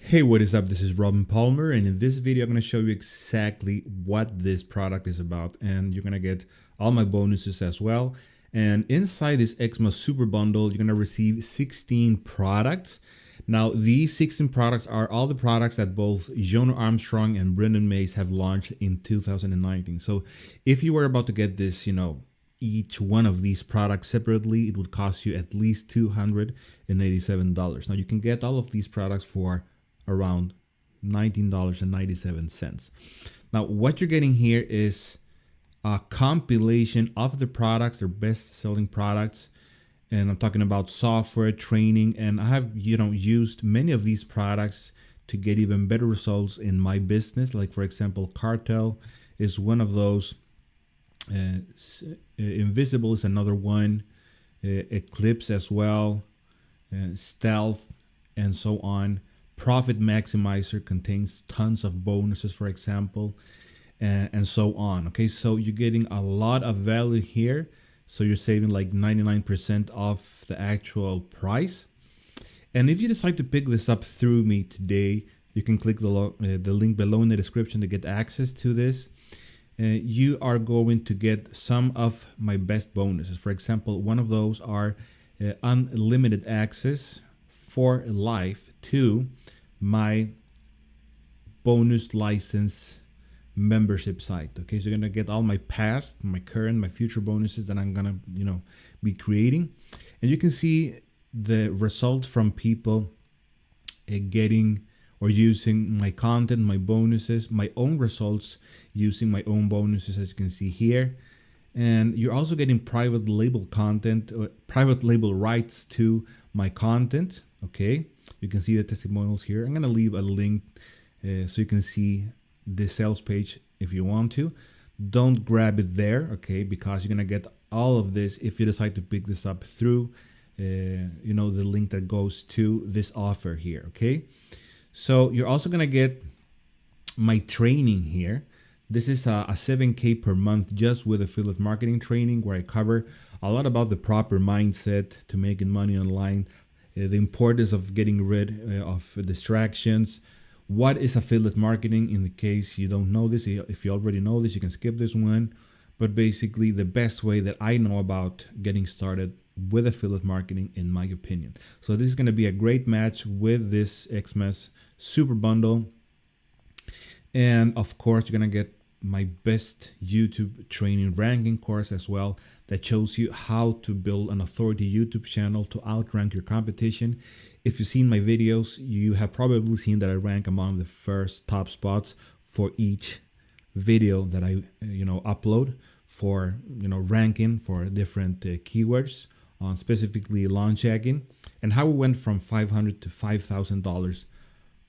Hey, what is up? This is Robin Palmer, and in this video, I'm going to show you exactly what this product is about, and you're going to get all my bonuses as well. And inside this Xmas Super Bundle, you're going to receive 16 products. Now, these 16 products are all the products that both Jonah Armstrong and Brendan Mays have launched in 2019. So if you were about to get this, each one of these products separately, it would cost you at least $287. Now, you can get all of these products for around $19.97. Now, what you're getting here is a compilation of the products, their best-selling products, and I'm talking about software, training, and I have used many of these products to get even better results in my business. Like, for example, Cartel is one of those. Invisible is another one. Eclipse as well. Stealth, and so on. Profit Maximizer contains tons of bonuses, for example, and so on. Okay, so you're getting a lot of value here. So you're saving like 99% off the actual price. And if you decide to pick this up through me today, you can click the link below in the description to get access to this. You are going to get some of my best bonuses. For example, one of those are unlimited access for life to my bonus license membership site. Okay, so you're gonna get all my past, my current, my future bonuses that I'm gonna be creating, and you can see the result from people getting or using my content, my bonuses, my own results using my own bonuses, as you can see here. And you're also getting private label content, private label rights to my content. Okay, you can see the testimonials here. I'm gonna leave a link so you can see the sales page if you want to. Don't grab it there, okay, because you're gonna get all of this if you decide to pick this up through the link that goes to this offer here. Okay, so you're also gonna get my training here. This is a 7K per month just with affiliate marketing training, where I cover a lot about the proper mindset to making money online, the importance of getting rid of distractions. What is affiliate marketing? In the case you don't know this, if you already know this, you can skip this one. But basically, the best way that I know about getting started with affiliate marketing, in my opinion. So this is going to be a great match with this Xmas Super Bundle. And of course, you're going to get my best YouTube training ranking course as well, that shows you how to build an authority YouTube channel to outrank your competition. If you've seen my videos, you have probably seen that I rank among the first top spots for each video that I upload for ranking for different keywords on specifically launch hacking, and how we went from $500 to $5,000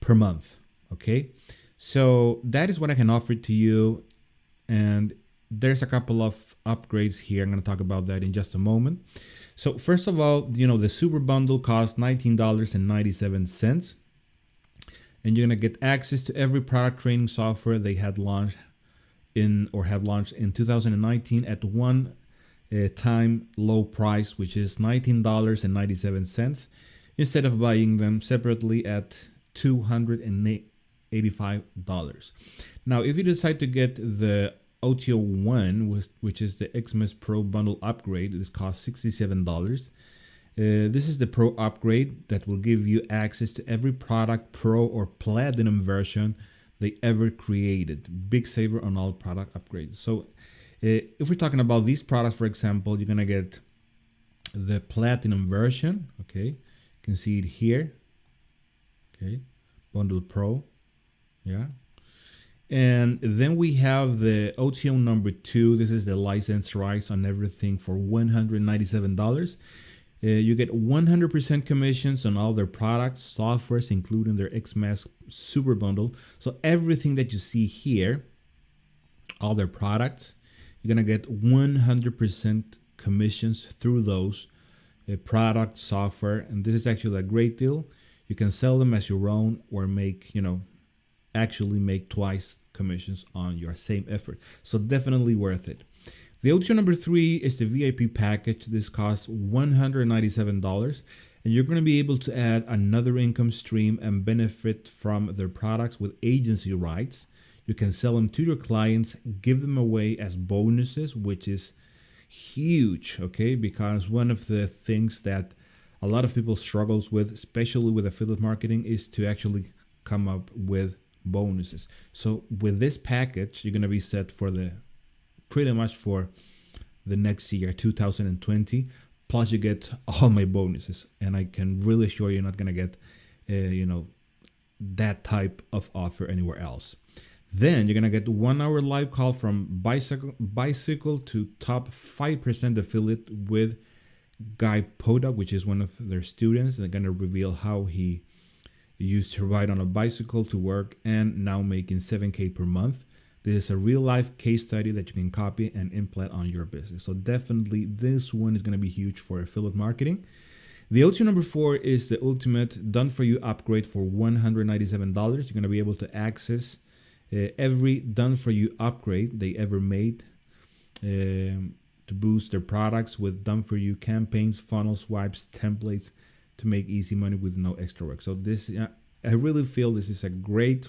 per month. Okay, so that is what I can offer to you, and there's a couple of upgrades here. I'm going to talk about that in just a moment. So first of all, the Super Bundle costs $19.97, and you're going to get access to every product training software they had launched in 2019 at one time low price, which is $19.97, instead of buying them separately at $285. Now, if you decide to get the OTO1, which is the Xmas Pro Bundle upgrade, this costs $67. This is the Pro upgrade that will give you access to every product Pro or Platinum version they ever created. Big saver on all product upgrades. So if we're talking about these products, for example, you're gonna get the Platinum version. Okay, you can see it here. Okay, Bundle Pro. Yeah. And then we have the OTO number 2. This is the license rights on everything for $197. You get 100% commissions on all their products, softwares, including their Xmas Super Bundle. So everything that you see here, all their products, you're gonna get 100% commissions through those product software. And this is actually a great deal. You can sell them as your own, or make, actually make twice commissions on your same effort. So definitely worth it. The OTO number 3 is the VIP package. This costs $197, And you're going to be able to add another income stream and benefit from their products with agency rights. You can sell them to your clients, give them away as bonuses, which is huge, okay? Because one of the things that a lot of people struggles with, especially with affiliate marketing, is to actually come up with bonuses. So with this package, you're going to be set for pretty much for the next year, 2020. Plus you get all my bonuses, and I can really assure you're not going to get, that type of offer anywhere else. Then you're going to get 1 hour live call from bicycle to top 5% affiliate with Guy Poda, which is one of their students. They're going to reveal how he used to ride on a bicycle to work and now making 7K per month. This is a real life case study that you can copy and implement on your business. So definitely this one is going to be huge for affiliate marketing. The O2 number 4 is the ultimate done for you upgrade for $197. You're going to be able to access every done for you upgrade they ever made to boost their products with done for you campaigns, funnel swipes, templates to make easy money with no extra work. So this, I really feel this is a great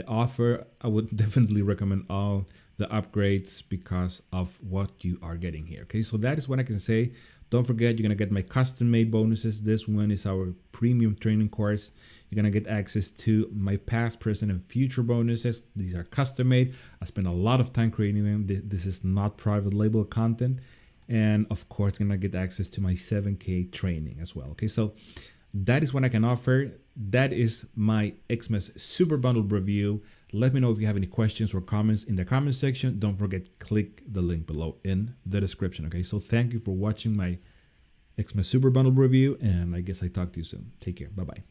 offer. I would definitely recommend all the upgrades because of what you are getting here. Okay, so that is what I can say. Don't forget, you're going to get my custom made bonuses. This one is our premium training course. You're going to get access to my past, present, and future bonuses. These are custom made. I spent a lot of time creating them. This is not private label content. And of course, you're going to get access to my 7K training as well. Okay, so that is what I can offer. That is my Xmas Super Bundle review. Let me know if you have any questions or comments in the comment section. Don't forget, click the link below in the description. Okay, so thank you for watching my Xmas Super Bundle review, and I guess I talk to you soon. Take care. Bye-bye.